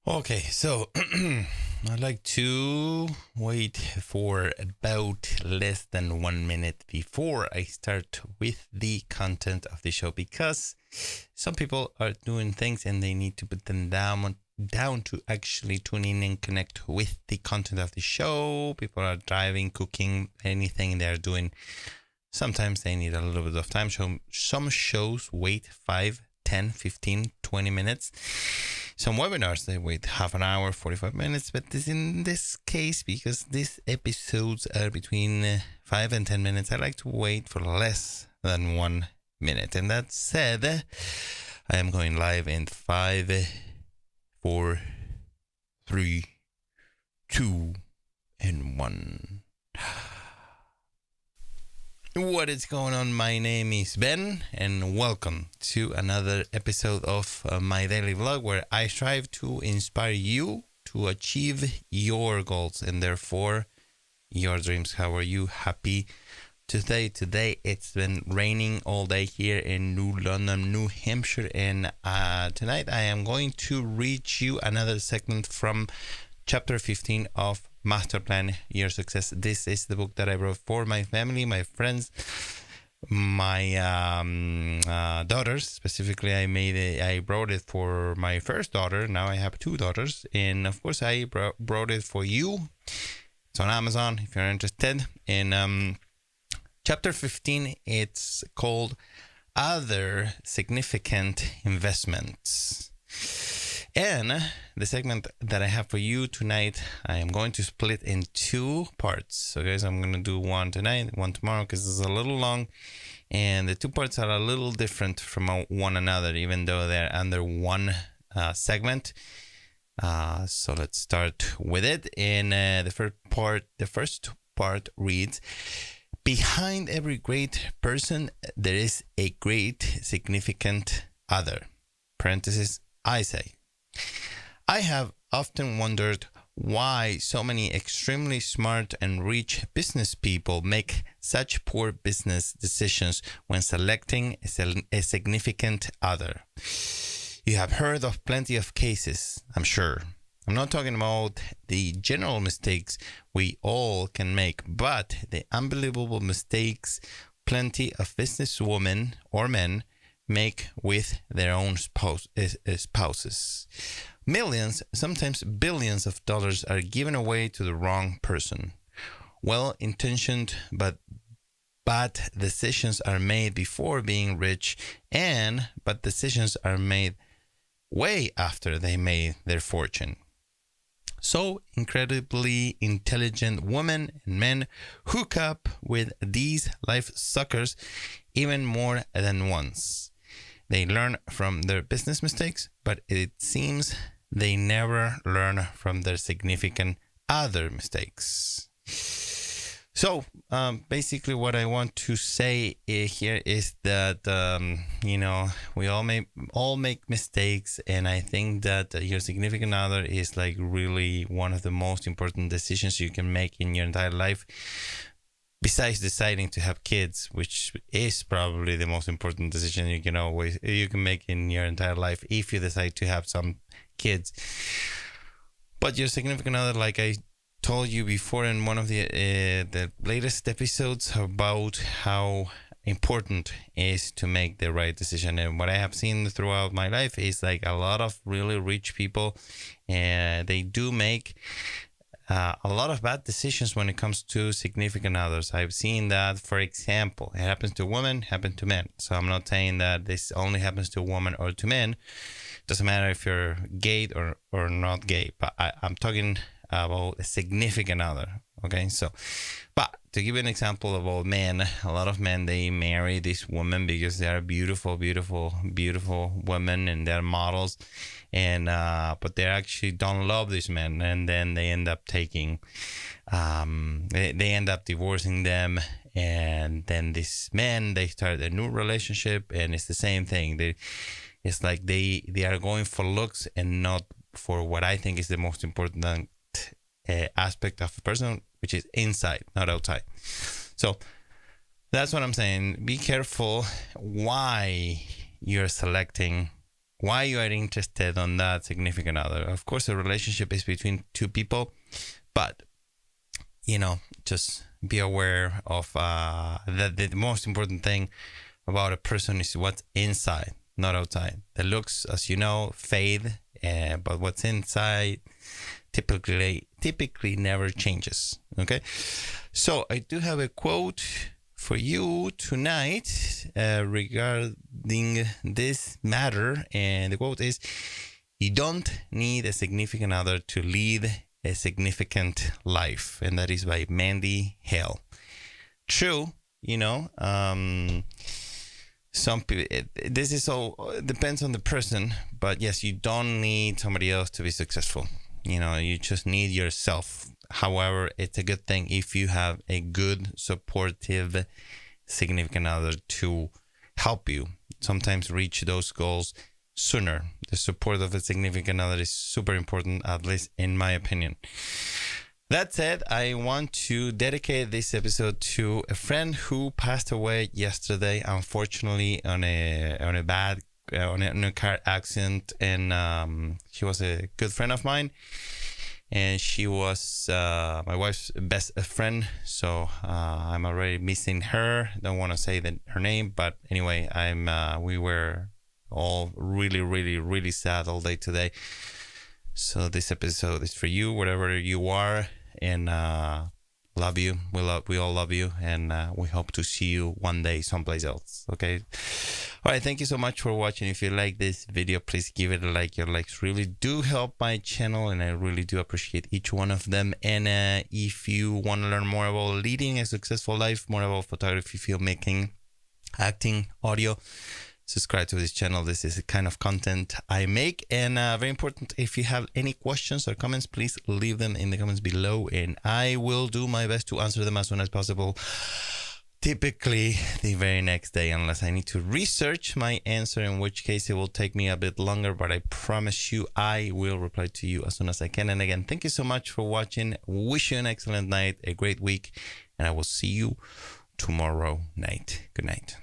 Okay, so I'd like to wait for about less than 1 minute before I start with the content of the show because some people are doing things and they need to put them down to actually tune in and connect with the content of the show. People are driving, cooking, anything they're doing. Sometimes they need a little bit of time. So some shows wait 5, 10, 15, 20 minutes. Some webinars, they wait half an hour, 45 minutes. But in this case, because these episodes are between 5 and 10 minutes, I like to wait for less than 1 minute. And that said, I am going live in 5, 4, 3, 2, and 1. What is going on? My name is Ben, and welcome to another episode of my daily vlog where I strive to inspire you to achieve your goals and therefore your dreams. How are you? Happy today? Today it's been raining all day here in New London, New Hampshire, and tonight I am going to read you another segment from Chapter 15 of Masterplan, Your Success. This is the book that I wrote for my family, my friends, my daughters. Specifically, I wrote it for my first daughter. Now I have 2 daughters. And of course, I wrote it for you. It's on Amazon if you're interested. In Chapter 15, it's called Other Significant Investments. And the segment that I have for you tonight, I am going to split in 2 parts. So guys, I'm going to do one tonight, one tomorrow, because it's a little long. And the 2 parts are a little different from one another, even though they're under one segment. So let's start with it. And the first part reads, behind every great person, there is a great significant other. Parenthesis, I say. I have often wondered why so many extremely smart and rich business people make such poor business decisions when selecting a significant other. You have heard of plenty of cases, I'm sure. I'm not talking about the general mistakes we all can make, but the unbelievable mistakes plenty of businesswomen or men make with their own spouses. Millions, sometimes billions of dollars are given away to the wrong person. Well-intentioned but bad decisions are made before being rich, but decisions are made way after they made their fortune. So incredibly intelligent women and men hook up with these life suckers even more than once. They learn from their business mistakes, but it seems they never learn from their significant other mistakes. So basically what I want to say here is that, we all make mistakes. And I think that your significant other is like really one of the most important decisions you can make in your entire life. Besides deciding to have kids, which is probably the most important decision you can make in your entire life if you decide to have some kids. But your significant other, like I told you before in one of the latest episodes about how important is to make the right decision. And what I have seen throughout my life is like a lot of really rich people, and they do make a lot of bad decisions when it comes to significant others. I've seen that, for example, it happens to women, happens to men. So I'm not saying that this only happens to women or to men. Doesn't matter if you're gay or not gay, but I'm talking about a significant other. Okay, so, but to give you an example about men, a lot of men, they marry this woman because they are beautiful, beautiful, beautiful women and they're models. And but they actually don't love this man, and then they end up taking, they end up divorcing them, and then this man, they start a new relationship, and it's the same thing. It's like they are going for looks and not for what I think is the most important aspect of a person, which is inside, not outside. So that's what I'm saying. Be careful why you're selecting why you are interested on that significant other. Of course, a relationship is between two people, but just be aware of that the most important thing about a person is what's inside, not outside. The looks, as you know, fade, but what's inside typically never changes. Okay, so I do have a quote for you tonight regarding this matter, and the quote is, "You don't need a significant other to lead a significant life," and that is by Mandy Hale. True, some people, this is all depends on the person, but yes, you don't need somebody else to be successful. You just need yourself. However, it's a good thing if you have a good, supportive significant other to help you sometimes reach those goals sooner. The support of a significant other is super important, at least in my opinion. That said, I want to dedicate this episode to a friend who passed away yesterday, unfortunately, on a car accident, and she was a good friend of mine, and she was my wife's best friend. So I'm already missing her. Don't want to say her name, but anyway, we were all really, really, really sad all day today. So this episode is for you, wherever you are, and love you. We all love you, and we hope to see you one day someplace else. Okay. All right. Thank you so much for watching. If you like this video, please give it a like. Your likes really do help my channel, and I really do appreciate each one of them. And if you want to learn more about leading a successful life, more about photography, filmmaking, acting, audio, subscribe to this channel. This is the kind of content I make. And very important, if you have any questions or comments, please leave them in the comments below, and I will do my best to answer them as soon as possible. Typically the very next day, unless I need to research my answer, in which case it will take me a bit longer, but I promise you I will reply to you as soon as I can. And again, thank you so much for watching. Wish you an excellent night, a great week, and I will see you tomorrow night. Good night.